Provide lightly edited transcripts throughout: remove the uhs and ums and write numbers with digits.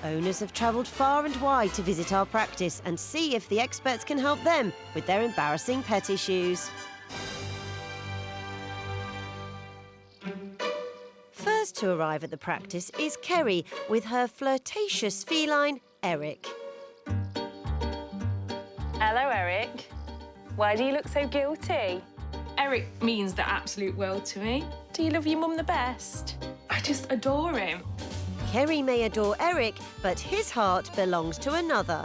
Owners have travelled far and wide to visit our practice and see if the experts can help them with their embarrassing pet issues. First to arrive at the practice is Kerry with her flirtatious feline, Eric. Hello, Eric. Why do you look so guilty? Eric means the absolute world to me. Do you love your mum the best? I just adore him. Kerry may adore Eric, but his heart belongs to another.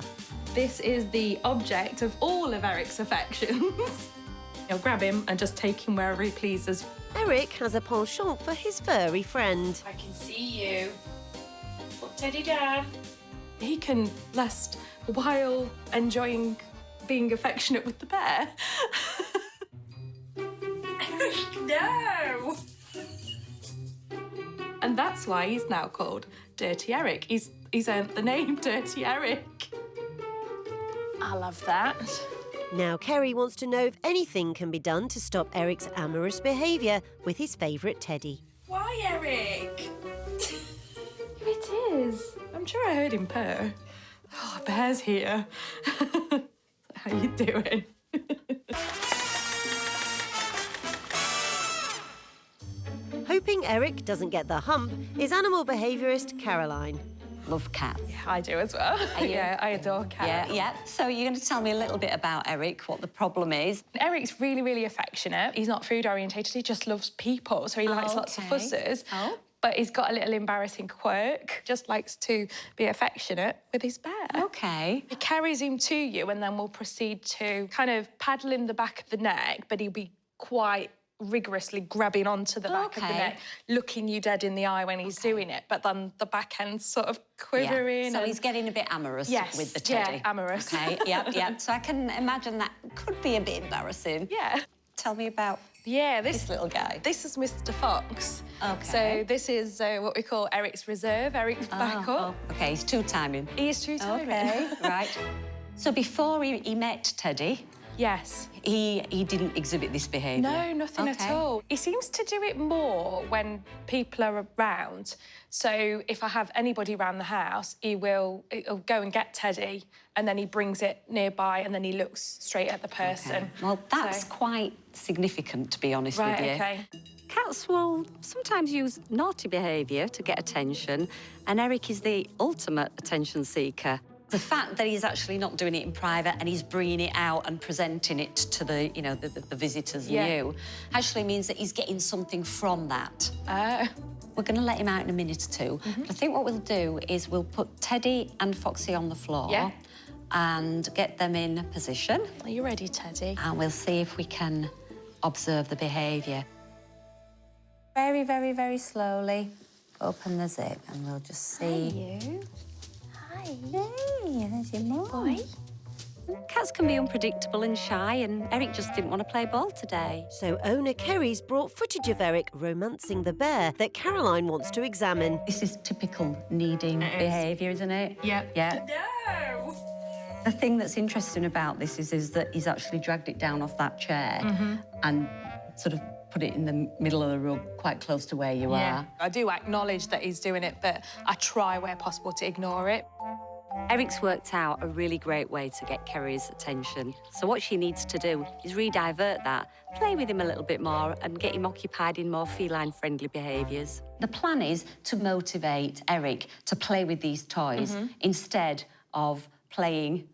This is the object of all of Eric's affections. He'll grab him and just take him wherever he pleases. Eric has a penchant for his furry friend. I can see you. Put Teddy down. He can last while enjoying being affectionate with the bear. No! And that's why he's now called Dirty Eric. He's earned the name Dirty Eric. I love that. Now Kerry wants to know if anything can be done to stop Eric's amorous behaviour with his favourite teddy. Why, Eric? It is. I'm sure I heard him purr. Oh, Bear's here. How you doing? Hoping Eric doesn't get the hump is animal behaviourist Caroline. Love cats. Yeah, I do as well. Yeah, I adore cats. Yeah. So you're going to tell me a little bit about Eric, what the problem is. Eric's really, really affectionate. He's not food orientated. He just loves people, so he likes lots of fuzzers. Oh. But he's got a little embarrassing quirk. Just likes to be affectionate with his bear. OK. He carries him to you, and then we'll proceed to kind of paddle in the back of the neck, but he'll be quite rigorously grabbing onto the back of the neck, looking you dead in the eye when he's doing it, but then the back end's sort of quivering. So he's getting a bit amorous with the teddy. Yeah, amorous. OK, yep. So I can imagine that could be a bit embarrassing. Yeah. Tell me about this little guy. This is Mr. Fox. OK. So this is what we call Eric's reserve, Eric's backup. OK, he's two-timing. He is two-timing. OK, right. So before he met Teddy... Yes. He didn't exhibit this behaviour? No, nothing at all. He seems to do it more when people are around. So if I have anybody around the house, he'll go and get Teddy, and then he brings it nearby, and then he looks straight at the person. Okay. Well, that's quite significant, to be honest with you. OK. Cats will sometimes use naughty behaviour to get attention, and Eric is the ultimate attention seeker. The fact that he's actually not doing it in private and he's bringing it out and presenting it to the, you know, the visitors and you, actually means that he's getting something from that. We're going to let him out in a minute or two. But I think what we'll do is we'll put Teddy and Foxy on the floor and get them in position. Are you ready, Teddy? And we'll see if we can observe the behaviour. Very, very, very slowly open the zip and we'll just see... Hi, you. Hey, there's your mum. Boy. Cats can be unpredictable and shy, and Eric just didn't want to play ball today. So owner Kerry's brought footage of Eric romancing the bear that Caroline wants to examine. This is typical needing behaviour, isn't it? Yeah. No! The thing that's interesting about this is that he's actually dragged it down off that chair and sort of put it in the middle of the rug, quite close to where you are. I do acknowledge that he's doing it, but I try where possible to ignore it. Eric's worked out a really great way to get Kerry's attention. So what she needs to do is re-divert that, play with him a little bit more and get him occupied in more feline-friendly behaviours. The plan is to motivate Eric to play with these toys instead of playing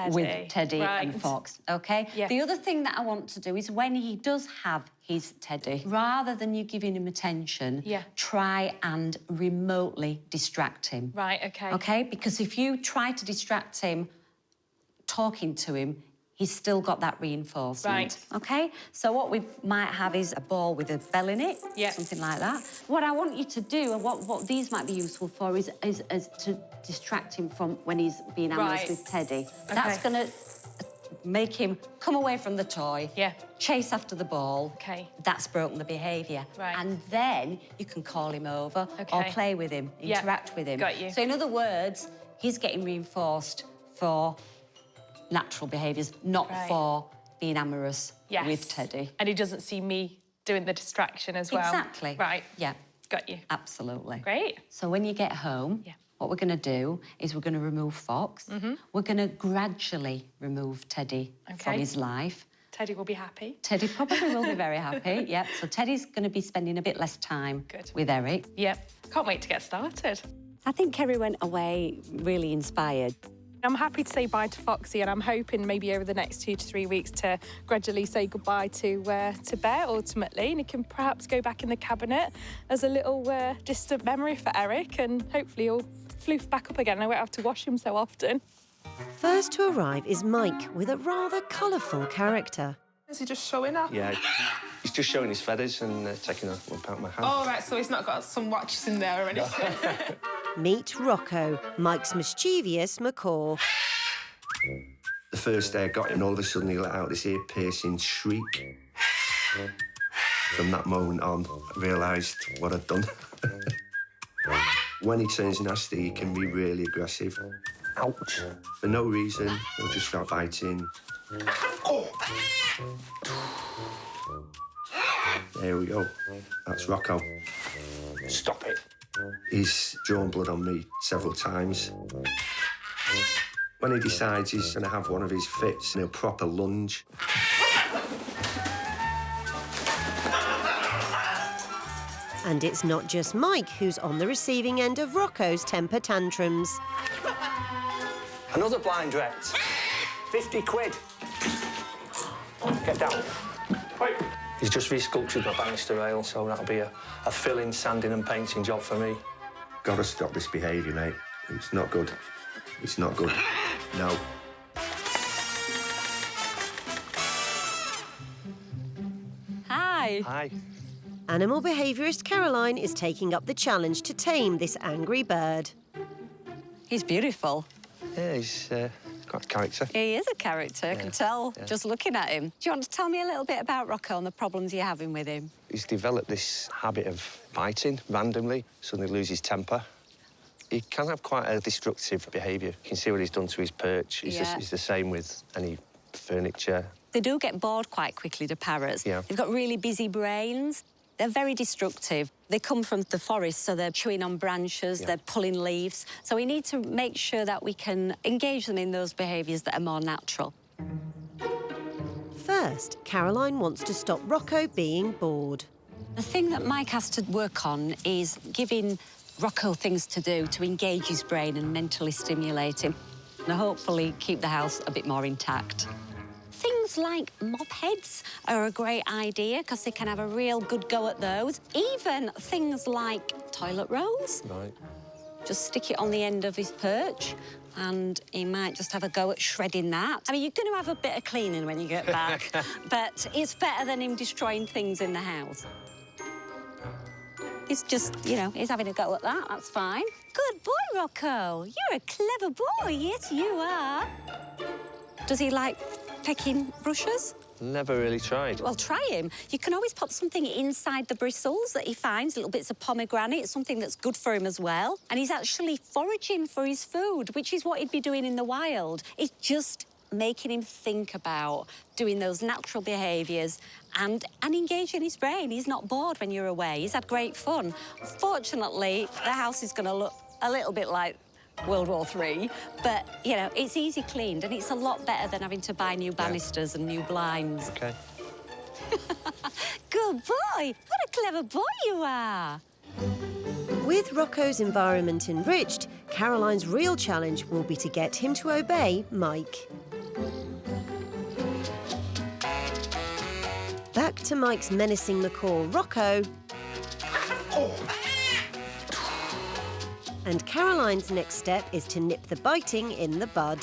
with Teddy and Fox, OK? Yeah. The other thing that I want to do is when he does have his Teddy, rather than you giving him attention, try and remotely distract him. Right, OK. OK? Because if you try to distract him talking to him, he's still got that reinforcement. Right. OK? So what we might have is a ball with a bell in it, Yeah. something like that. What I want you to do, and what these might be useful for, is to distract him from when he's being amorous with Teddy. That's going to make him come away from the toy, chase after the ball. OK. That's broken the behaviour. Right. And then you can call him over or play with him, interact with him. Got you. So in other words, he's getting reinforced for natural behaviours, not for being amorous with Teddy. And he doesn't see me doing the distraction as well. Exactly. Right. Yeah. Got you. Absolutely. Great. So when you get home, What we're going to do is we're going to remove Fox. We're going to gradually remove Teddy from his life. Teddy will be happy. Teddy probably will be very happy, yep. So Teddy's going to be spending a bit less time with Eric. Yep. Can't wait to get started. I think Kerry went away really inspired. I'm happy to say bye to Foxy, and I'm hoping maybe over the next 2 to 3 weeks to gradually say goodbye to Bear ultimately, and he can perhaps go back in the cabinet as a little distant memory for Eric, and hopefully he'll floof back up again. I won't have to wash him so often. First to arrive is Mike, with a rather colourful character. Is he just showing up? Yeah, he's just showing his feathers and taking a lump out of my hand. Oh, right, so he's not got some watches in there or anything. Meet Rocco, Mike's mischievous macaw. The first day I got him, all of a sudden he let out this ear-piercing shriek. From that moment on, I realised what I'd done. When he turns nasty, he can be really aggressive. Ouch. For no reason, he'll just start biting. Oh. There we go. That's Rocco. Stop it. He's drawn blood on me several times. When he decides he's going to have one of his fits, he'll proper lunge. And it's not just Mike who's on the receiving end of Rocco's temper tantrums. Another blind ret. 50 quid. Get down. Wait. He's just resculptured my banister rail, so that'll be a filling, sanding and painting job for me. Got to stop this behaviour, mate. It's not good. It's not good. No. Hi. Hi. Animal behaviourist Caroline is taking up the challenge to tame this angry bird. He's beautiful. Yeah, he's got a character. He is a character, I can tell, just looking at him. Do you want to tell me a little bit about Rocco and the problems you're having with him? He's developed this habit of biting randomly, suddenly loses temper. He can have quite a destructive behaviour. You can see what he's done to his perch. He's the same with any furniture. They do get bored quite quickly, the parrots. Yeah. They've got really busy brains. They're very destructive. They come from the forest, so they're chewing on branches, they're pulling leaves. So we need to make sure that we can engage them in those behaviours that are more natural. First, Caroline wants to stop Rocco being bored. The thing that Mike has to work on is giving Rocco things to do to engage his brain and mentally stimulate him, and hopefully keep the house a bit more intact. Things like mop heads are a great idea because they can have a real good go at those. Even things like toilet rolls. Right. Just stick it on the end of his perch and he might just have a go at shredding that. I mean, you're going to have a bit of cleaning when you get back, but it's better than him destroying things in the house. He's just, you know, he's having a go at that. That's fine. Good boy, Rocco. You're a clever boy. Yes, you are. Does he like pecking brushes? Never really tried. Well, try him. You can always put something inside the bristles that he finds, little bits of pomegranate, something that's good for him as well. And he's actually foraging for his food, which is what he'd be doing in the wild. It's just making him think about doing those natural behaviours and engaging his brain. He's not bored when you're away. He's had great fun. Fortunately, the house is going to look a little bit like World War III, but, you know, it's easy cleaned and it's a lot better than having to buy new banisters and new blinds. OK. Good boy! What a clever boy you are! With Rocco's environment enriched, Caroline's real challenge will be to get him to obey Mike. Back to Mike's menacing macaw, Rocco. And Caroline's next step is to nip the biting in the bud.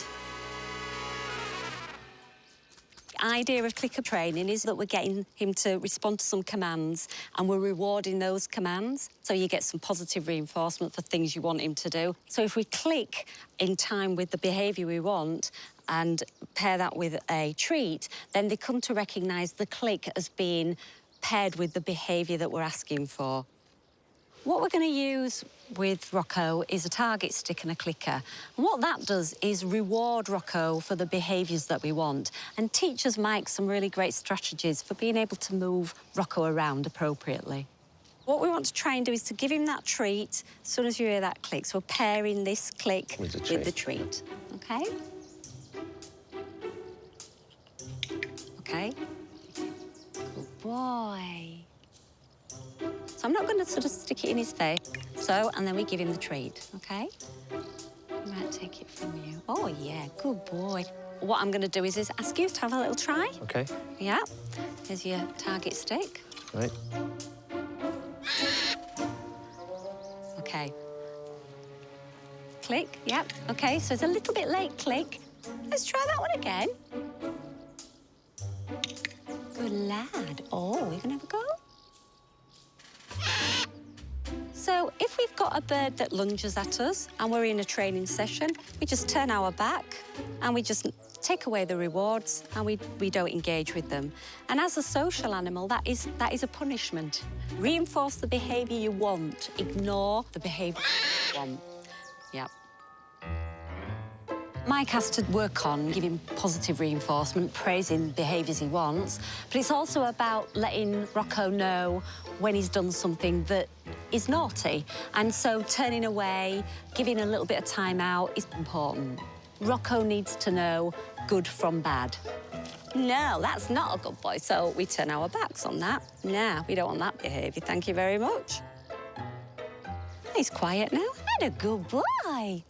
The idea of clicker training is that we're getting him to respond to some commands and we're rewarding those commands. So you get some positive reinforcement for things you want him to do. So if we click in time with the behaviour we want and pair that with a treat, then they come to recognise the click as being paired with the behaviour that we're asking for. What we're going to use with Rocco is a target stick and a clicker. And what that does is reward Rocco for the behaviours that we want and teaches Mike some really great strategies for being able to move Rocco around appropriately. What we want to try and do is to give him that treat as soon as you hear that click. So we're pairing this click with the treat. OK? OK. Good boy. So I'm not going to sort of stick it in his face. So, and then we give him the treat, OK? I might take it from you. Oh, yeah, good boy. What I'm going to do is ask you to have a little try. OK. Yeah. Here's your target stick. Right. OK. Click, yep. OK, so it's a little bit late click. Let's try that one again. Good lad. Oh, we're going to have a go? So if we've got a bird that lunges at us and we're in a training session, we just turn our back and we just take away the rewards and we don't engage with them. And as a social animal, that is a punishment. Reinforce the behaviour you want. Ignore the behaviour you want. Yep. Mike has to work on giving positive reinforcement, praising behaviours he wants, but it's also about letting Rocco know when he's done something that is naughty. And so turning away, giving a little bit of time out is important. Rocco needs to know good from bad. No, that's not a good boy, so we turn our backs on that. No, we don't want that behaviour, thank you very much. He's quiet now. And a good boy.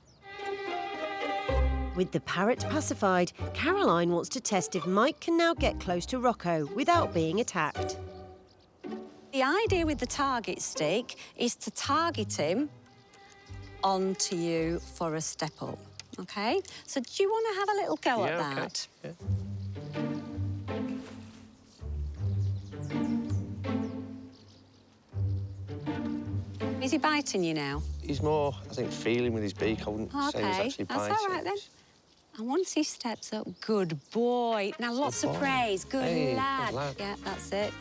With the parrot pacified, Caroline wants to test if Mike can now get close to Rocco without being attacked. The idea with the target stick is to target him onto you for a step up, OK? So do you want to have a little go at that? Okay. Yeah. Is he biting you now? He's more, I think, feeling with his beak. I wouldn't say he's actually biting. That's all right, then. And once he steps up, good boy. Now, lots of praise. Good lad. Good lad. Yeah, that's it.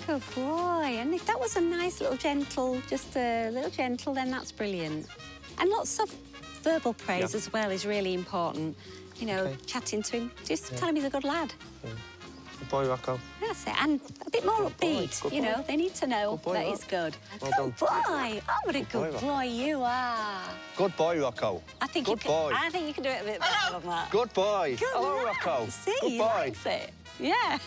Good boy. And if that was a nice little gentle, just a little gentle, then that's brilliant. And lots of verbal praise as well is really important. You know, chatting to him, just tell him he's a good lad. Yeah. Good boy, Rocco. That's it. And a bit more upbeat. Good you boy. know, they need to know Good boy, that Rock. it's good. Well good done. boy. Oh, what a good boy you are. Good boy, Rocco. I think Good boy. I think you can do it a bit better than that. Good boy. Good Hello, lad. Rocco. See, Good he boy. likes it. Yeah.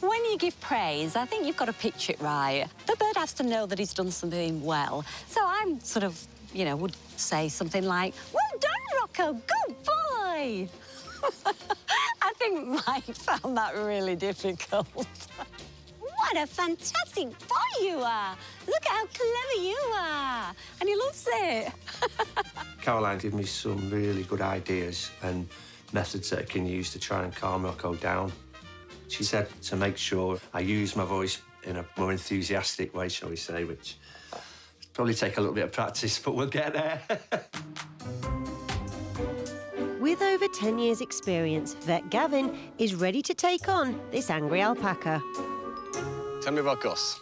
When you give praise, I think you've got to pitch it right. The bird has to know that he's done something well. So I'm sort of, you know, would say something like, well done, Rocco, good boy. I think Mike found that really difficult. What a fantastic boy you are. Look at how clever you are. And he loves it. Caroline gave me some really good ideas and methods that I can use to try and calm Rocco down. She said to make sure I use my voice in a more enthusiastic way, shall we say, which probably take a little bit of practice, but we'll get there. With over 10 years' experience, Vet Gavin is ready to take on this angry alpaca. Tell me about Gus.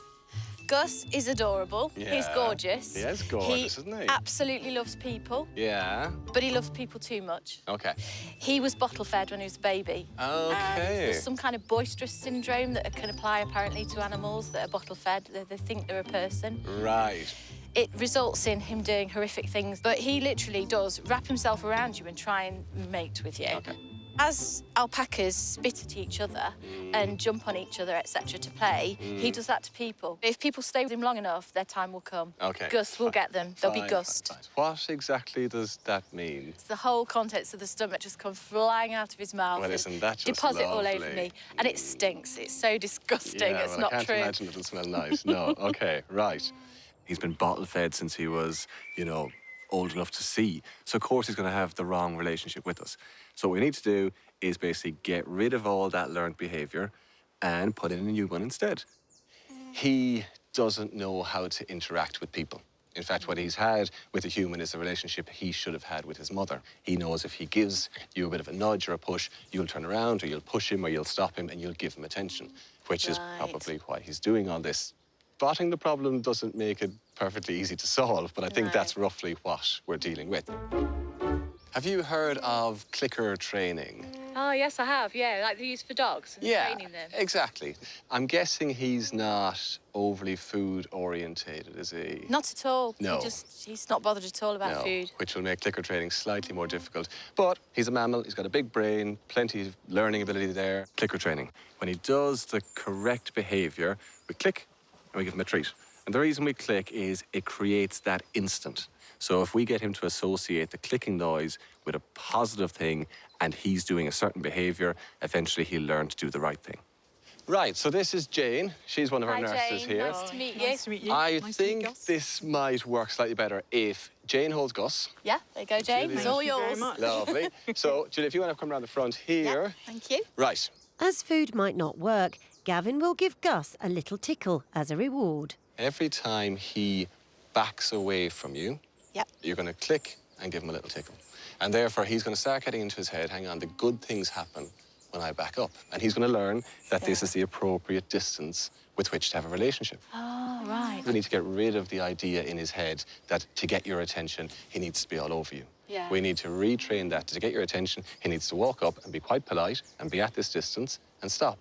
Gus is adorable. Yeah. He's gorgeous. He is gorgeous, isn't he? Absolutely loves people. Yeah. But he loves people too much. Okay. He was bottle fed when he was a baby. And Okay. there's some kind of boisterous syndrome that can apply apparently to animals that are bottle fed. They think they're a person. Right. It results in him doing horrific things, but he literally does wrap himself around you and try and mate with you. Okay. As alpacas spit at each other and jump on each other, etc., to play, he does that to people. If people stay with him long enough, their time will come. Okay. Gus will get them. They'll be Fine, Gust. fine, fine. What exactly does that mean? The whole contents of the stomach just come flying out of his mouth. Well, and isn't that just deposit all over lovely? me. And it stinks. It's so disgusting. Yeah, it's well, not I can't true. imagine it'll smell nice. No. Okay, right. He's been bottle-fed since he was, you know, old enough to see. So, of course, he's going to have the wrong relationship with us. So what we need to do is basically get rid of all that learned behaviour and put in a new one instead. He doesn't know how to interact with people. In fact, what he's had with a human is a relationship he should have had with his mother. He knows if he gives you a bit of a nudge or a push, you'll turn around or you'll push him or you'll stop him and you'll give him attention, which is probably why he's doing all this. Spotting the problem doesn't make it perfectly easy to solve, but I think that's roughly what we're dealing with. Have you heard of clicker training? Oh, yes, I have, yeah, like they use for dogs and training them. Exactly. I'm guessing he's not overly food-orientated, is he? Not at all. No. He's not bothered at all about food. Which will make clicker training slightly more difficult. But he's a mammal, he's got a big brain, plenty of learning ability there. Clicker training. When he does the correct behaviour, we click and we give him a treat. And the reason we click is it creates that instant. So if we get him to associate the clicking noise with a positive thing and he's doing a certain behaviour, eventually he'll learn to do the right thing. Right, so this is Jane. She's one of our nurses Jane. here. Nice to meet you. Nice to meet you. I think this might work slightly better if Jane holds Gus. Yeah, there you go, Jane. It's all yours. Lovely. So, Julie, if you want to come around the front here. Yeah, thank you. Right. As food might not work, Gavin will give Gus a little tickle as a reward. Every time he backs away from you, you're going to click and give him a little tickle. And therefore, he's going to start getting into his head, hang on, the good things happen when I back up. And he's going to learn that this is the appropriate distance with which to have a relationship. Oh, right. We need to get rid of the idea in his head that to get your attention, he needs to be all over you. Yeah. We need to retrain that. To get your attention, he needs to walk up and be quite polite and be at this distance and stop.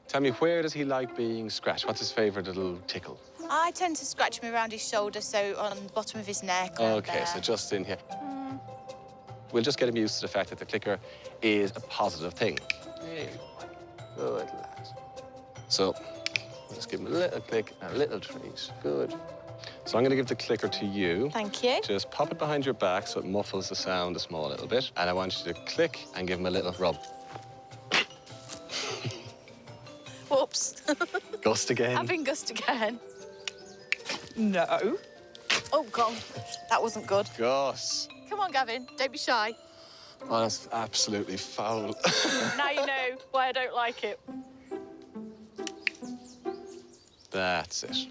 Tell me, where does he like being scratched? What's his favourite little tickle? I tend to scratch him around his shoulder, so on the bottom of his neck. OK, so just in here. We'll just get him used to the fact that the clicker is a positive thing. Hey, good lad. So, let's give him a little click and a little treat. Good. So I'm going to give the clicker to you. Thank you. Just pop it behind your back so it muffles the sound a small little bit. And I want you to click and give him a little rub. Whoops. Gust again. I've been gust again. No. Oh, God. That wasn't good. Gus. Come on, Gavin. Don't be shy. Oh, that's absolutely foul. Now you know why I don't like it. That's it.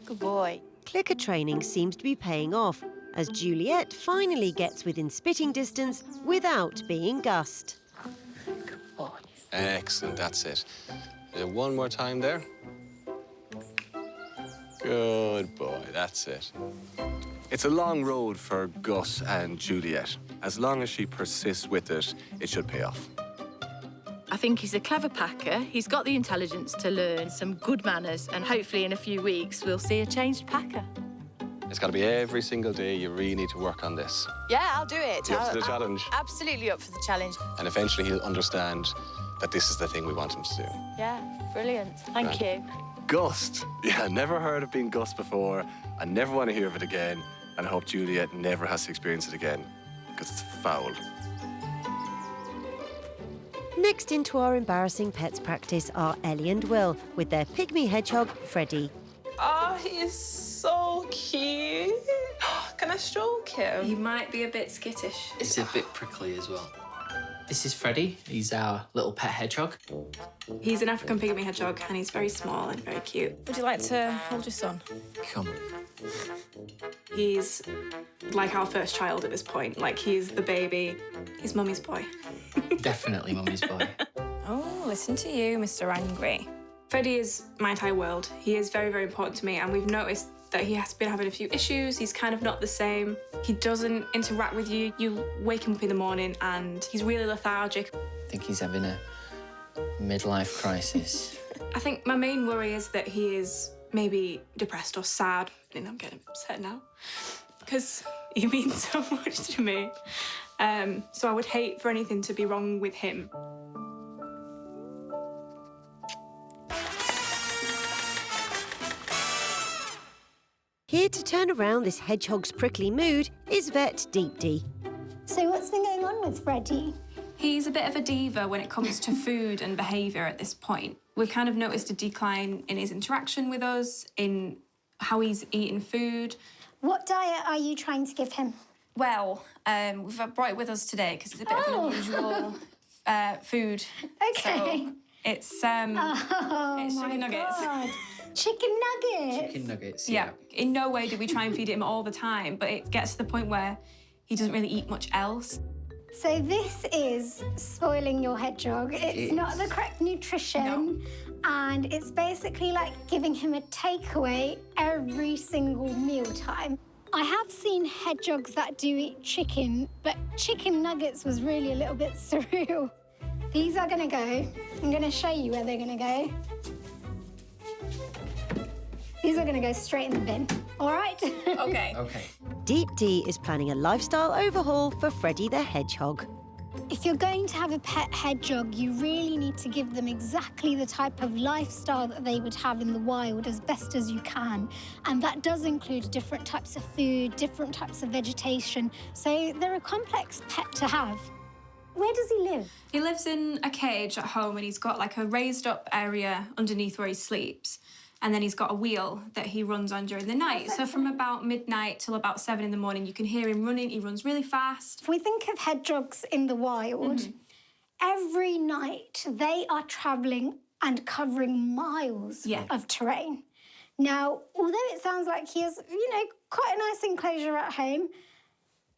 Good boy. Clicker training seems to be paying off, as Juliet finally gets within spitting distance without being Gussed. Good boy. Excellent, that's it. One more time there. Good boy, that's it. It's a long road for Gus and Juliet. As long as she persists with it, it should pay off. I think he's a clever packer. He's got the intelligence to learn some good manners, and hopefully in a few weeks we'll see a changed packer. It's got to be every single day. You really need to work on this. Yeah, I'll do it. You up for the challenge? Absolutely up for the challenge. And eventually he'll understand that this is the thing we want him to do. Yeah, brilliant. Thank you. Gust. Yeah, never heard of being Gust before. I never want to hear of it again. And I hope Juliet never has to experience it again, because it's foul. Next into our embarrassing pets practice are Ellie and Will with their pygmy hedgehog, Freddie. Oh, he is so cute. Can I stroke him? He might be a bit skittish. He's a bit prickly as well. This is Freddie. He's our little pet hedgehog. He's an African pygmy hedgehog and he's very small and very cute. Would you like to hold your son? Come. He's like our first child at this point. Like, he's the baby. He's mummy's boy. Definitely mummy's boy. Oh, listen to you, Mr. Angry. Freddie is my entire world. He is very, very important to me, and we've noticed that he has been having a few issues. He's kind of not the same. He doesn't interact with you. You wake him up in the morning and he's really lethargic. I think he's having a midlife crisis. I think my main worry is that he is maybe depressed or sad. And I'm getting upset now because he means so much to me. So I would hate for anything to be wrong with him. Here to turn around this hedgehog's prickly mood is vet Deepdy. So what's been going on with Freddie? He's a bit of a diva when it comes to food and behaviour at this point. We've kind of noticed a decline in his interaction with us, in how he's eating food. What diet are you trying to give him? Well, we've brought it with us today because it's a bit of an unusual food. Okay. So it's it's chicken nuggets. God. Chicken nuggets? Chicken nuggets, Yeah. In no way do we try and feed him all the time, but it gets to the point where he doesn't really eat much else. So this is spoiling your hedgehog. It's not the correct nutrition. And it's basically like giving him a takeaway every single mealtime. I have seen hedgehogs that do eat chicken, but chicken nuggets was really a little bit surreal. These are gonna go. I'm gonna show you where they're gonna go. These are gonna go straight in the bin, all right? Okay. Okay. Deep D is planning a lifestyle overhaul for Freddy the Hedgehog. If you're going to have a pet hedgehog, you really need to give them exactly the type of lifestyle that they would have in the wild as best as you can. And that does include different types of food, different types of vegetation. So they're a complex pet to have. Where does he live? He lives in a cage at home and he's got like a raised up area underneath where he sleeps. And then he's got a wheel that he runs on during the night. So from about midnight till about 7 in the morning, you can hear him running. He runs really fast. If we think of hedgehogs in the wild, every night they are travelling and covering miles of terrain. Now, although it sounds like he has, quite a nice enclosure at home,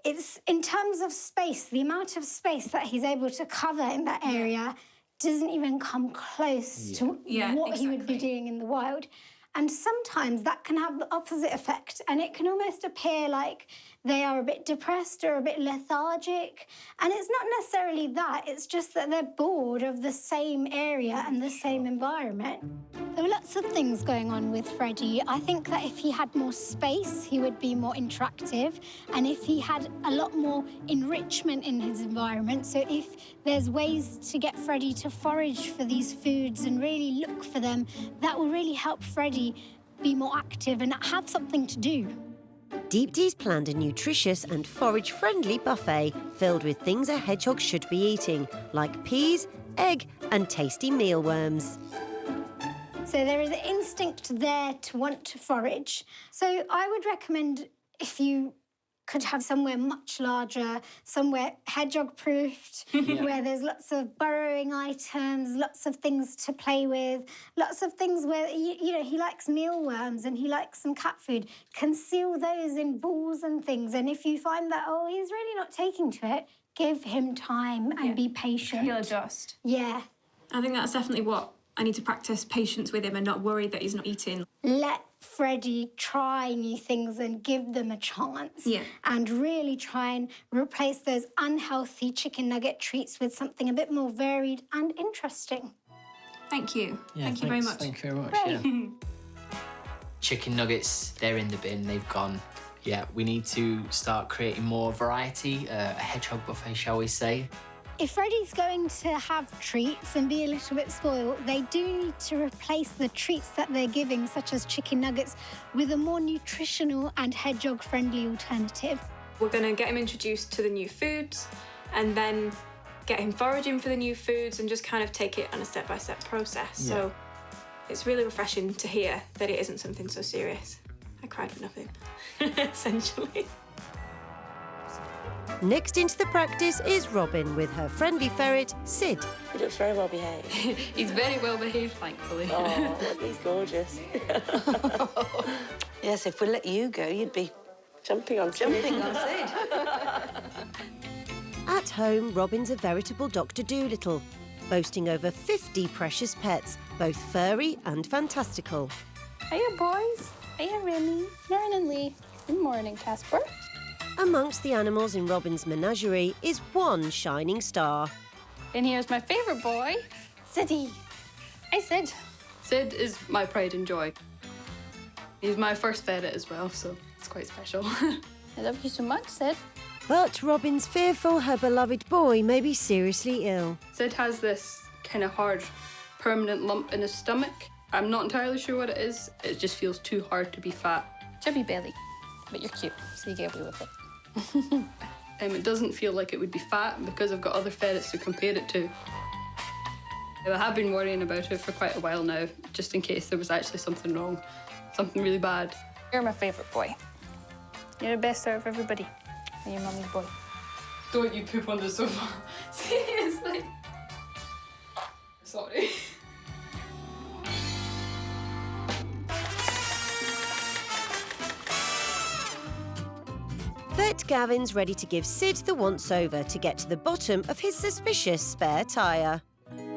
it's in terms of space, the amount of space that he's able to cover in that area doesn't even come close to what he would be doing in the wild. And sometimes that can have the opposite effect, and it can almost appear like they are a bit depressed or a bit lethargic. And it's not necessarily that, it's just that they're bored of the same area and the same environment. There were lots of things going on with Freddy. I think that if he had more space, he would be more interactive. And if he had a lot more enrichment in his environment, so if there's ways to get Freddy to forage for these foods and really look for them, that will really help Freddy be more active and have something to do. Deep D's planned a nutritious and forage-friendly buffet filled with things a hedgehog should be eating, like peas, egg and tasty mealworms. So there is an instinct there to want to forage. So I would recommend, if you could have somewhere much larger, somewhere hedgehog-proofed, where there's lots of burrowing items, lots of things to play with, lots of things where, he likes mealworms and he likes some cat food. Conceal those in balls and things. And if you find that, he's really not taking to it, give him time and be patient. He'll adjust. Yeah. I think that's definitely what I need to practice, patience with him and not worry that he's not eating. Let Freddy try new things and give them a chance. Yeah. And really try and replace those unhealthy chicken nugget treats with something a bit more varied and interesting. Thank you. Yeah, Thank you very much. Thank you very much. Great. Yeah. Chicken nuggets, they're in the bin, they've gone. Yeah, we need to start creating more variety, a hedgehog buffet, shall we say. If Freddy's going to have treats and be a little bit spoiled, they do need to replace the treats that they're giving, such as chicken nuggets, with a more nutritional and hedgehog-friendly alternative. We're going to get him introduced to the new foods and then get him foraging for the new foods and just kind of take it on a step-by-step process. Yeah. So it's really refreshing to hear that it isn't something so serious. I cried for nothing, essentially. Next into the practice is Robin with her friendly ferret, Sid. He looks very well behaved. He's very well behaved, thankfully. Oh, he's gorgeous. Yes, if we let you go, you'd be jumping on Sid. At home, Robin's a veritable Dr. Dolittle, boasting over 50 precious pets, both furry and fantastical. Hiya, boys. Hiya, Remy. Morning, Lee. Good morning, Casper. Amongst the animals in Robin's menagerie is one shining star. And here's my favourite boy, Siddy. Hi, Sid. Sid is my pride and joy. He's my first ferret as well, so it's quite special. I love you so much, Sid. But Robin's fearful her beloved boy may be seriously ill. Sid has this kind of hard, permanent lump in his stomach. I'm not entirely sure what it is. It just feels too hard to be fat. Chubby belly. But you're cute, so you get away with it. It doesn't feel like it would be fat because I've got other ferrets to compare it to. I have been worrying about it for quite a while now, just in case there was actually something wrong, something really bad. You're my favourite boy. You're the best out of everybody. And your mummy's boy. Don't you poop on the sofa. Seriously. Sorry. Vet Gavin's ready to give Sid the once-over to get to the bottom of his suspicious spare tyre.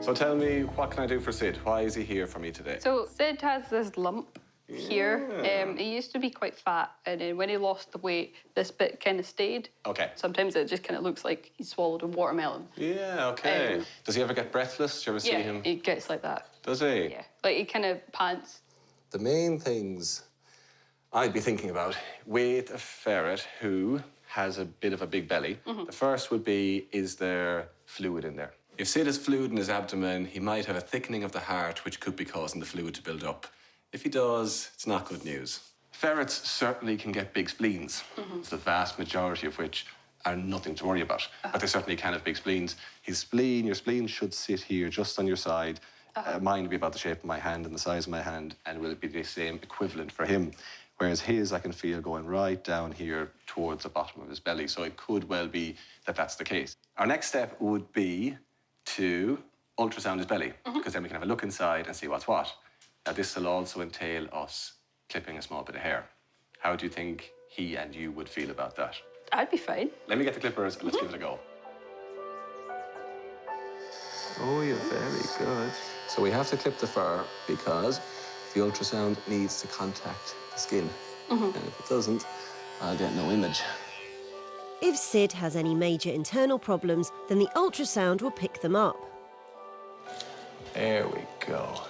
So tell me, what can I do for Sid? Why is he here for me today? So Sid has this lump here. He used to be quite fat, and then when he lost the weight, this bit kind of stayed. Okay. Sometimes it just kind of looks like he swallowed a watermelon. Yeah, okay. Does he ever get breathless? Do you ever see him? Yeah, he gets like that. Does he? Yeah, like he kind of pants. The main things I'd be thinking about with a ferret who has a bit of a big belly, the first would be, is there fluid in there? If Sid has fluid in his abdomen, he might have a thickening of the heart, which could be causing the fluid to build up. If he does, it's not good news. Ferrets certainly can get big spleens, the vast majority of which are nothing to worry about, but they certainly can have big spleens. Your spleen should sit here just on your side. Mine would be about the shape of my hand and the size of my hand, and will be the same equivalent for him. Whereas his, I can feel going right down here towards the bottom of his belly. So it could well be that that's the case. Our next step would be to ultrasound his belly, because then we can have a look inside and see what's what. Now, this will also entail us clipping a small bit of hair. How do you think he and you would feel about that? I'd be fine. Let me get the clippers and let's give it a go. Oh, you're very good. So we have to clip the fur because the ultrasound needs to contact the skin. And if it doesn't, I'll get no image. If Sid has any major internal problems, then the ultrasound will pick them up. There we go.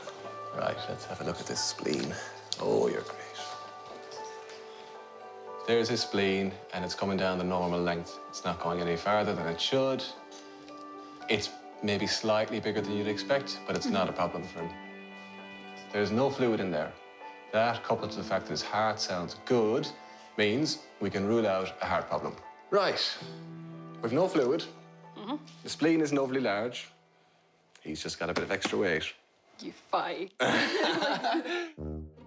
Right, let's have a look at this spleen. Oh, you're great. There's his spleen, and it's coming down the normal length. It's not going any farther than it should. It's maybe slightly bigger than you'd expect, but it's not a problem for him. There's no fluid in there. That, coupled to the fact that his heart sounds good, means we can rule out a heart problem. Right. We've no fluid. The spleen isn't overly large. He's just got a bit of extra weight. You fight.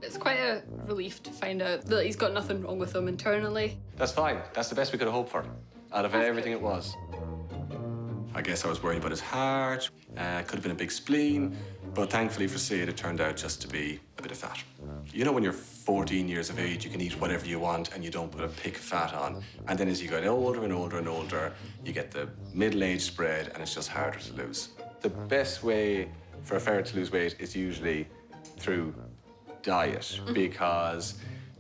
It's quite a relief to find out that he's got nothing wrong with him internally. That's fine. That's the best we could have hoped for. Out of everything it was. I guess I was worried about his heart. Could have been a big spleen. But thankfully for Sid, it turned out just to be a bit of fat. You know, when you're 14 years of age, you can eat whatever you want and you don't put a pick of fat on. And then as you get older and older and older, you get the middle-age spread and it's just harder to lose. The best way for a ferret to lose weight is usually through diet because,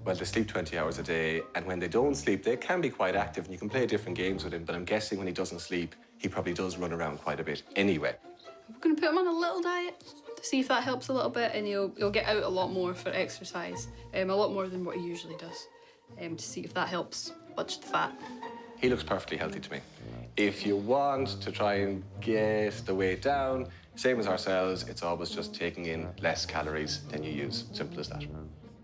well, they sleep 20 hours a day, and when they don't sleep, they can be quite active and you can play different games with him, but I'm guessing when he doesn't sleep, he probably does run around quite a bit anyway. We're going to put him on a little diet to see if that helps a little bit, and he'll get out a lot more for exercise, a lot more than what he usually does, to see if that helps budge the fat. He looks perfectly healthy to me. If you want to try and get the weight down, same as ourselves, it's always just taking in less calories than you use. Simple as that.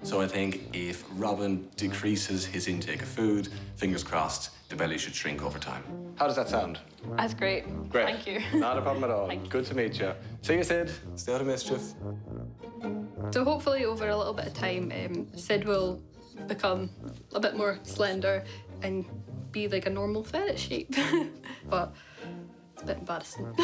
So I think if Robin decreases his intake of food, fingers crossed, the belly should shrink over time. How does that sound? That's great. Great. Thank you. Not a problem at all. Good to meet you. See you, Sid. Stay out of mischief. So hopefully over a little bit of time, Sid will become a bit more slender and be like a normal ferret shape. But it's a bit embarrassing.